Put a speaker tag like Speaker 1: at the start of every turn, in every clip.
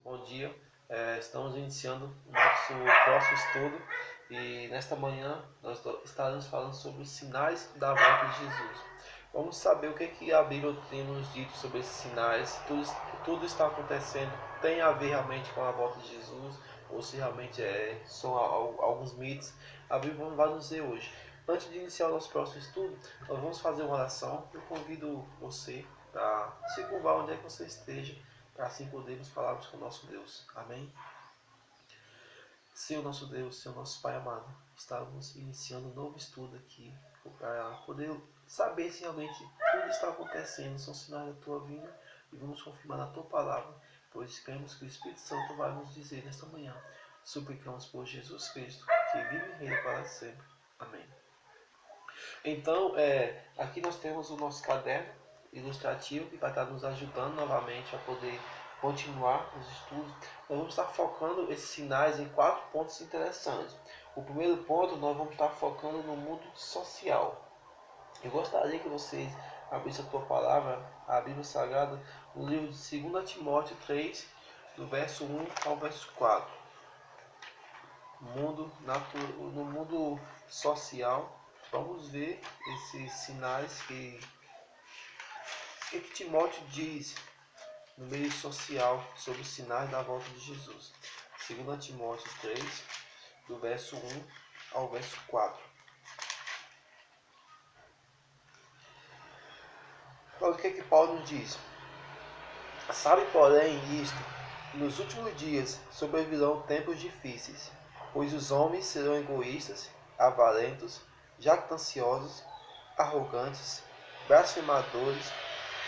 Speaker 1: Bom dia. Estamos iniciando o nosso próximo estudo e nesta manhã nós estaremos falando sobre os sinais da volta de Jesus. Vamos saber o que a Bíblia tem nos dito sobre esses sinais, tudo está acontecendo, tem a ver realmente com a volta de Jesus ou se realmente são alguns mitos. A Bíblia vai nos dizer hoje. Antes de iniciar o nosso próximo estudo, nós vamos fazer uma oração. Eu convido você para se curvar onde é que você esteja, para assim podermos falarmos com o nosso Deus. Amém? Senhor nosso Deus, Senhor nosso Pai amado, estamos iniciando um novo estudo aqui para poder saber se realmente tudo está acontecendo, são sinais da Tua vinda e vamos confirmar na Tua palavra, pois cremos que o Espírito Santo vai nos dizer nesta manhã. Suplicamos por Jesus Cristo, que vive e reina para sempre. Amém. Então, aqui nós temos o nosso caderno ilustrativo que vai estar nos ajudando novamente a poder continuar os estudos. Nós vamos estar focando esses sinais em 4 pontos interessantes. O primeiro ponto, nós vamos estar focando no mundo social. Eu gostaria que vocês abrissem a tua palavra, a Bíblia Sagrada, no livro de 2 Timóteo 3, do verso 1 ao verso 4. No mundo social, vamos ver esses sinais que Timóteo diz no meio social sobre os sinais da volta de Jesus. 2 Timóteo 3, do verso 1 ao verso 4. Olha o que Paulo nos diz. Sabe, porém, isto, nos últimos dias sobrevirão tempos difíceis, pois os homens serão egoístas, avarentos, jactanciosos, arrogantes, blasfemadores,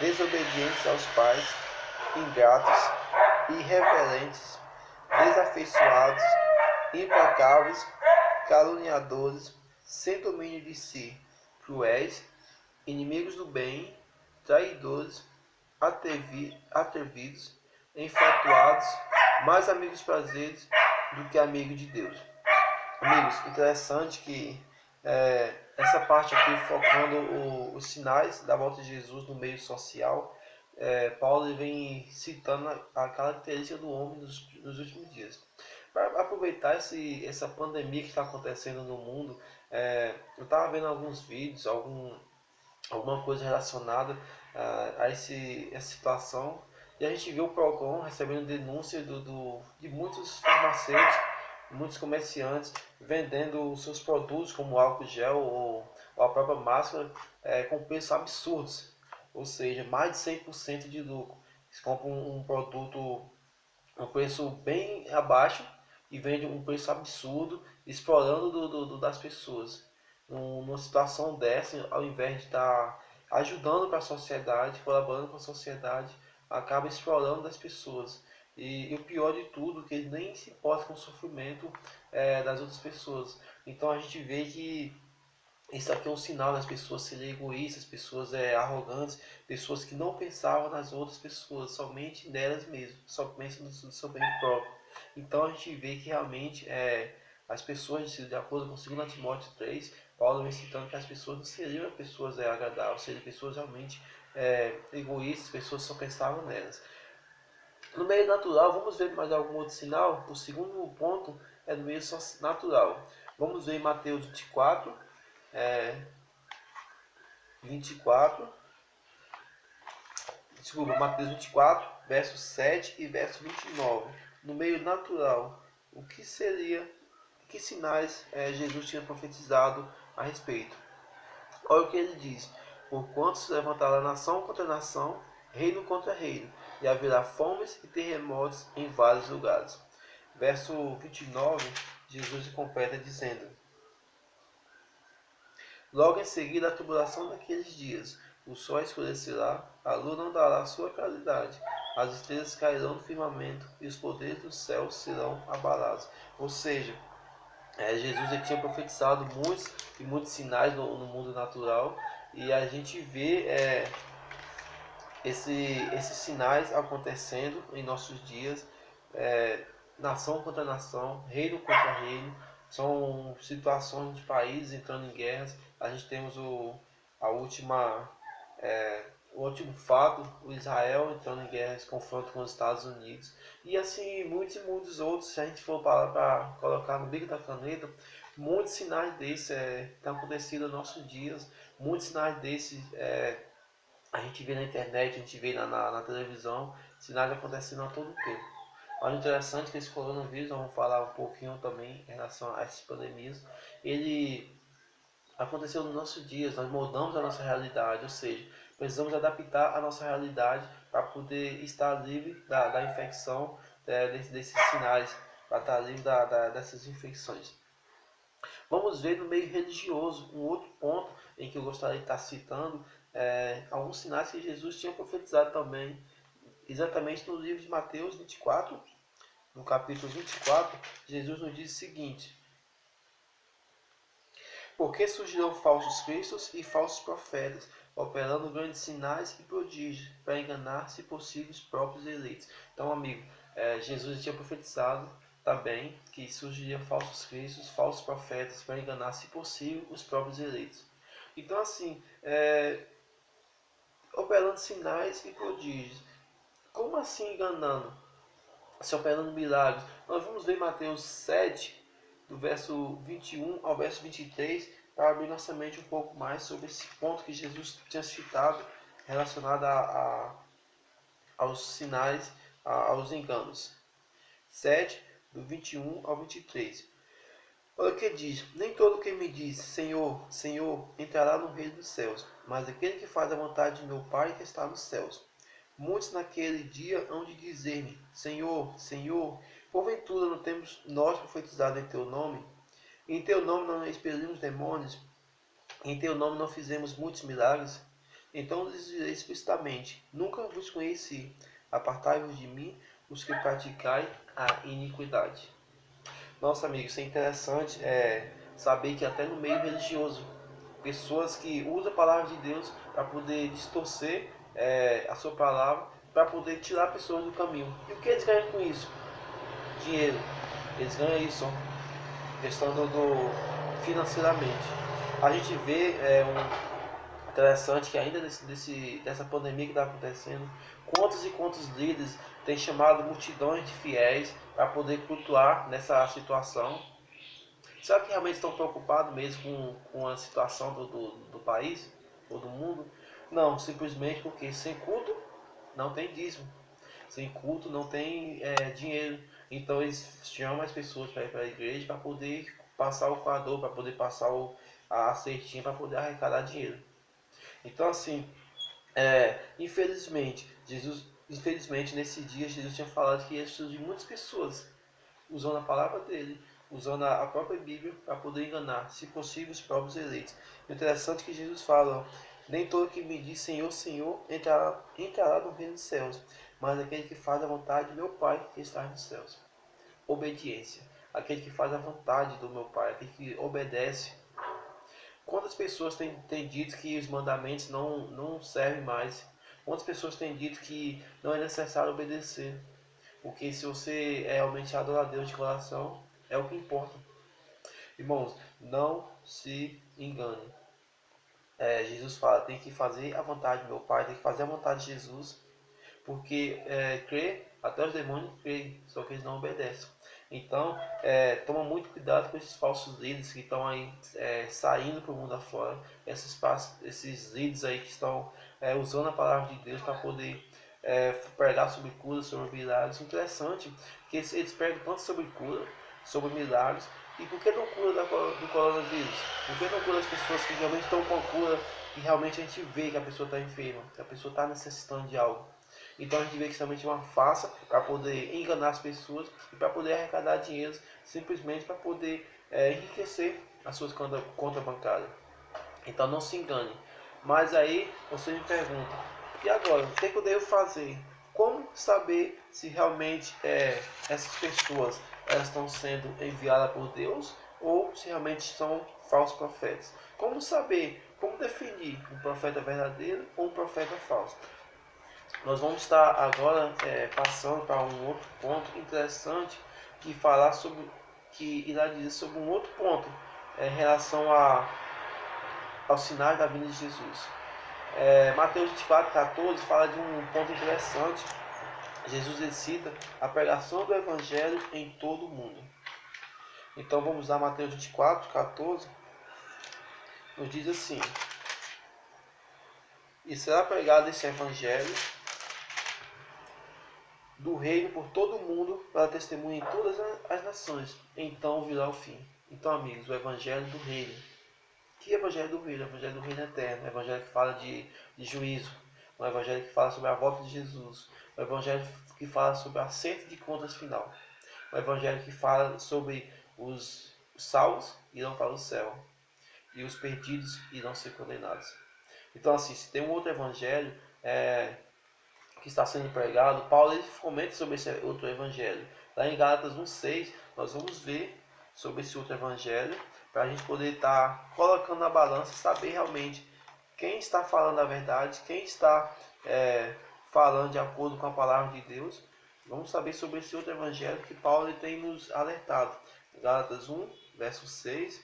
Speaker 1: desobedientes aos pais, ingratos, irreverentes, desafeiçoados, implacáveis, caluniadores, sem domínio de si, cruéis, inimigos do bem, traidores, atrevidos, enfatuados, mais amigos prazeres do que amigos de Deus. Amigos, interessante que essa parte aqui focando os sinais da volta de Jesus no meio social, Paulo vem citando a característica do homem nos últimos dias. Para aproveitar essa pandemia que está acontecendo no mundo, eu estava vendo alguns vídeos, alguma coisa relacionada a essa situação, e a gente viu o Procon recebendo denúncia de muitos farmacêuticos, muitos comerciantes vendendo os seus produtos como álcool gel ou a própria máscara com preços absurdos, ou seja, mais de 100% de lucro. Eles compram um produto um preço bem abaixo e vende um preço absurdo, explorando das pessoas. Numa situação dessa, ao invés de estar ajudando para a sociedade, colaborando com a sociedade, acaba explorando das pessoas. E o pior de tudo, que ele nem se importa com o sofrimento das outras pessoas. Então a gente vê que isso aqui é um sinal das pessoas serem egoístas, pessoas arrogantes, pessoas que não pensavam nas outras pessoas, somente nelas mesmas, somente no seu bem próprio. Então a gente vê que realmente as pessoas, de acordo com 2 Timóteo 3, Paulo vem citando que as pessoas não seriam pessoas agradáveis, seriam pessoas realmente egoístas, pessoas que só pensavam nelas. No meio natural, vamos ver mais algum outro sinal? O segundo ponto é no meio natural. Vamos ver em Mateus 24, Mateus 24, verso 7 e verso 29. No meio natural, que sinais Jesus tinha profetizado a respeito? Olha o que ele diz: porquanto se levantará nação contra nação, reino contra reino, e haverá fomes e terremotos em vários lugares. Verso 29, Jesus completa dizendo: logo em seguida a tribulação daqueles dias, o sol escurecerá, a lua não dará sua claridade, as estrelas cairão do firmamento e os poderes do céu serão abalados. Ou seja, Jesus tinha profetizado muitos sinais no mundo natural, e a gente vê esses sinais acontecendo em nossos dias, nação contra nação, reino contra reino. São situações de países entrando em guerras. A gente temos a última o último fato, o Israel entrando em guerra, esse confronto com os Estados Unidos, e assim muitos e muitos outros. Se a gente for para colocar no bico da caneta, muitos sinais desses têm acontecido nos nossos dias, muitos sinais desses a gente vê na internet, a gente vê na televisão, sinais acontecendo a todo tempo. Mas o interessante é que esse coronavírus, vamos falar um pouquinho também em relação a essas pandemias, ele aconteceu nos nossos dias, nós mudamos a nossa realidade, ou seja, precisamos adaptar a nossa realidade para poder estar livre da infecção, desses sinais, para estar livre dessas infecções. Vamos ver no meio religioso um outro ponto em que eu gostaria de estar citando alguns sinais que Jesus tinha profetizado também, exatamente no livro de Mateus 24, no capítulo 24, Jesus nos diz o seguinte: porque surgirão falsos cristos e falsos profetas, operando grandes sinais e prodígios, para enganar, se possível, os próprios eleitos. Então, amigo, Jesus tinha profetizado também que surgiriam falsos cristos, falsos profetas, para enganar, se possível, os próprios eleitos. Então, assim, operando sinais e prodígios. Como assim enganando? Se operando milagres. Nós vamos ver Mateus 7, do verso 21 ao verso 23, para abrir nossa mente um pouco mais sobre esse ponto que Jesus tinha citado relacionado aos sinais, aos enganos. 7, do 21 ao 23. Olha o que diz: nem todo que me diz Senhor, Senhor, entrará no reino dos céus, mas aquele que faz a vontade de meu Pai que está nos céus. Muitos naquele dia hão de dizer-me: Senhor, Senhor, porventura não temos nós profetizado em teu nome? Em teu nome não expelimos demônios? Em teu nome não fizemos muitos milagres? Então lhes direi explicitamente: nunca vos conheci. Apartai-vos de mim, os que praticai a iniquidade. Nossa, amigo, isso é interessante saber que até no meio religioso, pessoas que usam a palavra de Deus para poder distorcer a sua palavra, para poder tirar pessoas do caminho. E o que eles ganham com isso? Dinheiro. Eles ganham isso, questão do financeiramente. A gente vê interessante que ainda dessa pandemia que está acontecendo, quantos e quantos líderes têm chamado multidões de fiéis para poder cultuar nessa situação. Será que realmente estão preocupados mesmo com a situação do país ou do mundo? Não, simplesmente porque sem culto não tem dízimo, sem culto não tem dinheiro. Então eles chamam as pessoas para ir para a igreja para poder passar o coador, para poder passar a cestinha, para poder arrecadar dinheiro. Então, assim, infelizmente, nesse dia, Jesus tinha falado que ia surgir muitas pessoas usando a palavra dele, usando a própria Bíblia para poder enganar, se possível, os próprios eleitos. O interessante é que Jesus fala: nem todo que me diz Senhor, Senhor entrará no reino dos céus, mas aquele que faz a vontade do meu Pai que está nos céus. Obediência. Aquele que faz a vontade do meu Pai, aquele que obedece. Quantas pessoas têm dito que os mandamentos não servem mais? Quantas pessoas têm dito que não é necessário obedecer? Porque se você realmente adora a Deus de coração, é o que importa. Irmãos, não se engane. Jesus fala, tem que fazer a vontade do meu Pai, tem que fazer a vontade de Jesus, porque crer, até os demônios creem, só que eles não obedecem. Então, toma muito cuidado com esses falsos líderes que estão aí saindo para o mundo afora, esses líderes aí que estão usando a palavra de Deus para poder pregar sobre cura, sobre milagres. Interessante que eles pregam tanto sobre cura, sobre milagres. E por que não cura do coronavírus? Por que não cura as pessoas que realmente estão com a cura e realmente a gente vê que a pessoa está enferma, que a pessoa está necessitando de algo? Então a gente vê que isso realmente é uma farsa para poder enganar as pessoas e para poder arrecadar dinheiro, simplesmente para poder enriquecer as suas contas bancárias. Então não se engane. Mas aí você me pergunta: e agora? O que eu devo fazer? Como saber se realmente essas pessoas elas estão sendo enviadas por Deus ou se realmente são falsos profetas? Como saber? Como definir um profeta verdadeiro ou um profeta falso? Nós vamos estar agora passando para um outro ponto interessante que irá dizer sobre um outro ponto em relação aos sinais da vinda de Jesus. Mateus 24:14 fala de um ponto interessante. Jesus ele cita a pregação do Evangelho em todo o mundo. Então vamos lá, Mateus 24:14, nos diz assim: e será pregado esse Evangelho do reino por todo o mundo para testemunha em todas as nações. Então virá o fim. Então, amigos, o Evangelho do reino. Que Evangelho do reino? O Evangelho do reino eterno. O Evangelho que fala de juízo. O Evangelho que fala sobre a volta de Jesus. O Evangelho que fala sobre o acerto de contas final. O Evangelho que fala sobre os salvos irão para o céu e os perdidos irão ser condenados. Então, assim, se tem um outro Evangelho que está sendo pregado, Paulo ele comenta sobre esse outro Evangelho. Lá em Gálatas 1:6, nós vamos ver sobre esse outro Evangelho, para a gente poder estar colocando na balança e saber realmente quem está falando a verdade, quem está falando de acordo com a palavra de Deus. Vamos saber sobre esse outro Evangelho que Paulo tem nos alertado. Gálatas 1:6,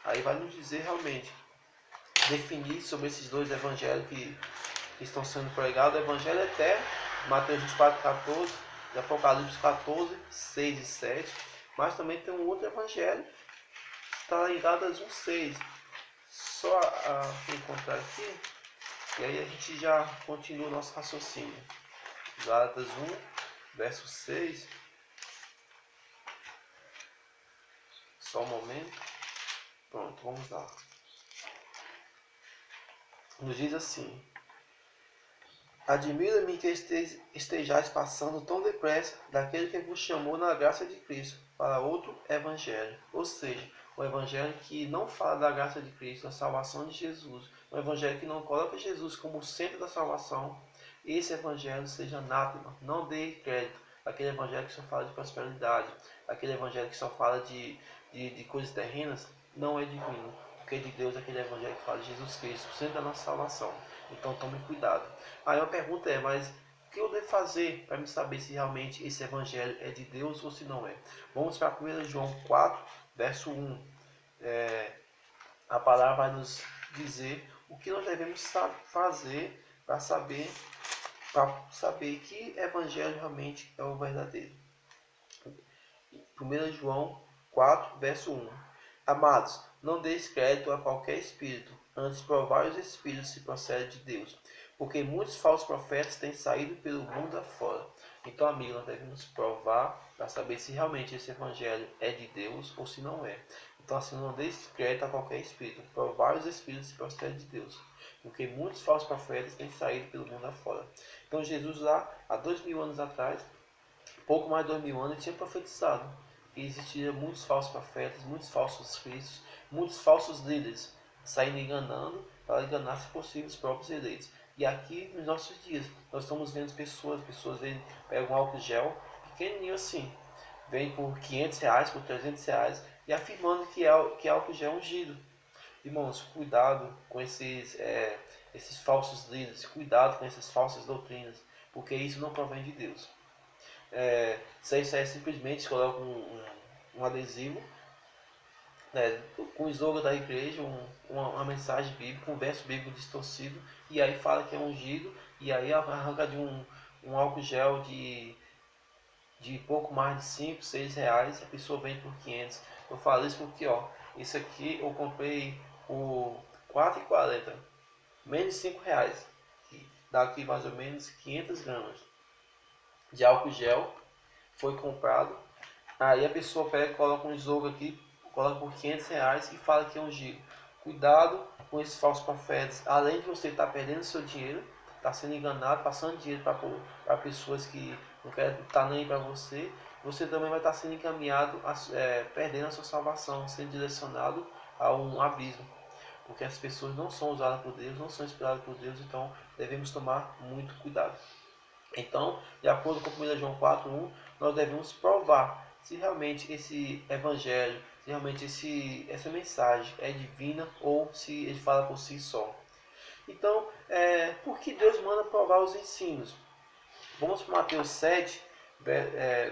Speaker 1: aí vai nos dizer realmente, definir sobre esses dois Evangelhos que estão sendo pregados, o Evangelho eterno, Mateus 24:14, e Apocalipse 14:6 e 7, mas também tem um outro Evangelho, que está lá em Gálatas 1:6, só encontrar aqui, e aí a gente já continua o nosso raciocínio. Gálatas 1:6, só um momento, pronto, vamos lá. Nos diz assim: admira-me que estejais passando tão depressa daquele que vos chamou na graça de Cristo para outro evangelho. Ou seja, o evangelho que não fala da graça de Cristo, da salvação de Jesus, o evangelho que não coloca Jesus como centro da salvação. Esse evangelho seja anátema, não dê crédito. Aquele evangelho que só fala de prosperidade, aquele evangelho que só fala de coisas terrenas, não é divino. Porque de Deus é aquele evangelho que fala de Jesus Cristo, centro da nossa salvação. Então tome cuidado. Aí a pergunta é, mas o que eu devo fazer para me saber se realmente esse evangelho é de Deus ou se não é? Vamos para 1 João 4:1. A palavra vai nos dizer o que nós devemos fazer para saber que evangelho realmente é o verdadeiro. 1 João 4:1. Amados, não deis crédito a qualquer espírito, antes provai os espíritos se procede de Deus, porque muitos falsos profetas têm saído pelo mundo afora. Então, amigo, nós devemos provar para saber se realmente esse evangelho é de Deus ou se não é. Então, assim, não deis crédito a qualquer espírito, provai os espíritos se procede de Deus, porque muitos falsos profetas têm saído pelo mundo afora. Então, Jesus lá, há 2000 anos atrás, pouco mais de 2000 anos, ele tinha profetizado que existiam muitos falsos profetas, muitos falsos cristos, muitos falsos líderes, saindo enganando para enganar, se possível, os próprios eleitos. E aqui, nos nossos dias, nós estamos vendo pessoas pegam um álcool gel, pequenininho assim, vem por R$ 500, por R$ 300, e afirmando que é álcool gel ungido. Irmãos, cuidado com esses falsos líderes, cuidado com essas falsas doutrinas, porque isso não provém de Deus. Isso é simplesmente coloca um adesivo, com o slogan da igreja, uma mensagem bíblica, um verso bíblico distorcido, e aí fala que é ungido, e aí arranca de um álcool gel de pouco mais de 5, 6 reais, a pessoa vende por 500. Eu falo isso porque, isso aqui eu comprei por R$ 4,40, menos de 5 reais, que dá aqui mais ou menos 500 gramas de álcool gel, foi comprado. Aí a pessoa pega, coloca um slogan aqui, coloca por R$ 500 e fala que é ungido. Cuidado com esses falsos profetas. Além de você estar perdendo seu dinheiro, está sendo enganado, passando dinheiro para pessoas que não querem estar nem para você, você também vai estar sendo encaminhado, perdendo a sua salvação, sendo direcionado a um abismo. Porque as pessoas não são usadas por Deus, não são inspiradas por Deus, então devemos tomar muito cuidado. Então, de acordo com 1 João 4:1, nós devemos provar se realmente esse evangelho, se realmente essa mensagem é divina ou se ele fala por si só. Então, por que Deus manda provar os ensinos? Vamos para Mateus 7,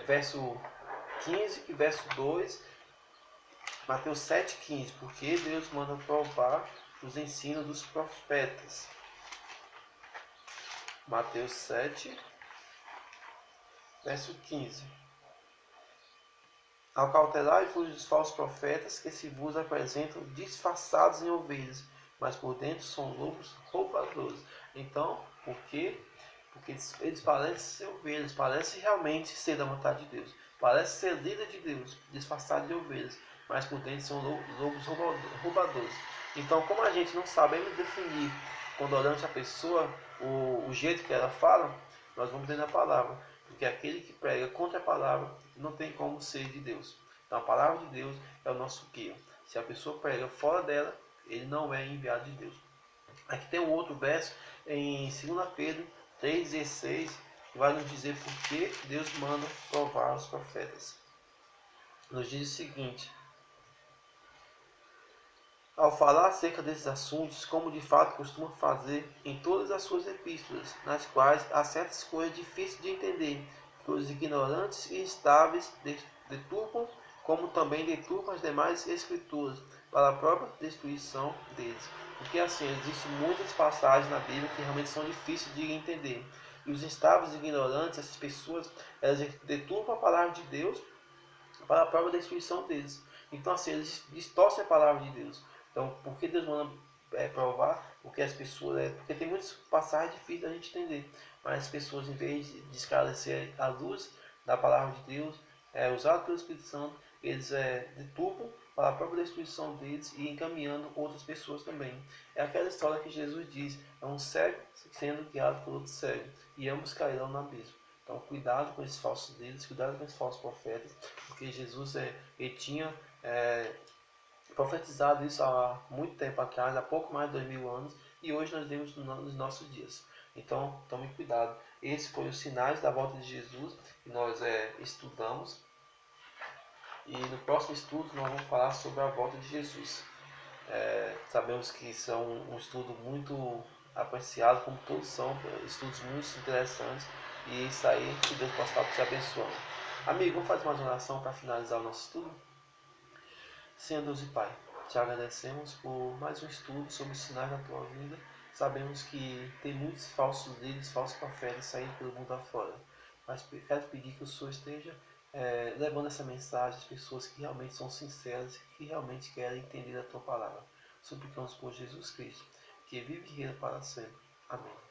Speaker 1: verso 15 e verso 2. Mateus 7,15. Porque Deus manda provar os ensinos dos profetas. Mateus 7, verso 15. Acautelai-vos dos falsos profetas que se vos apresentam disfarçados em ovelhas, mas por dentro são lobos roubadores. Então, por quê? Porque eles parecem ser ovelhas, parecem realmente ser da vontade de Deus, parecem ser líder de Deus, disfarçados de ovelhas, mas por dentro são lobos roubadores. Então, como a gente não sabe definir, quando olhamos a pessoa, o jeito que ela fala, nós vamos ler na palavra. Porque aquele que prega contra a palavra não tem como ser de Deus. Então a palavra de Deus é o nosso guia. Se a pessoa prega fora dela, ele não é enviado de Deus. Aqui tem um outro verso em 2 Pedro 3,16, que vai nos dizer por que Deus manda provar os profetas. Nos diz o seguinte: ao falar acerca desses assuntos, como de fato costuma fazer em todas as suas epístolas, nas quais há certas coisas difíceis de entender, que os ignorantes e instáveis deturpam, como também deturpam as demais escrituras, para a própria destruição deles. Porque assim, existem muitas passagens na Bíblia que realmente são difíceis de entender. E os instáveis e ignorantes, essas pessoas, elas deturpam a palavra de Deus para a própria destruição deles. Então assim, eles distorcem a palavra de Deus. Então, por que Deus manda provar? Porque as pessoas, porque tem muitas passagens difíceis da gente entender, mas as pessoas, em vez de esclarecer a luz da palavra de Deus, usado pelo Espírito Santo, eles deturpam para a própria destruição deles e encaminhando outras pessoas também. É aquela história que Jesus diz: é um cego sendo guiado por outro cego, e ambos cairão no abismo. Então, cuidado com esses falsos líderes, cuidado com esses falsos profetas, porque Jesus ele tinha profetizado isso há muito tempo atrás, há pouco mais de 2000 anos, e hoje nós vemos nos nossos dias. Então, tome cuidado. Esses foram os sinais da volta de Jesus que nós estudamos. E no próximo estudo nós vamos falar sobre a volta de Jesus. Sabemos que são um estudo muito apreciado, como todos são, estudos muito interessantes. E isso aí, que Deus possa estar te abençoando. Amigo, vamos fazer uma oração para finalizar o nosso estudo? Senhor Deus e Pai, te agradecemos por mais um estudo sobre os sinais da tua vida. Sabemos que tem muitos falsos líderes, falsos profetas saindo pelo mundo afora. Mas quero pedir que o Senhor esteja levando essa mensagem às pessoas que realmente são sinceras, que realmente querem entender a tua palavra. Suplicamos por Jesus Cristo, que vive e reina para sempre. Amém.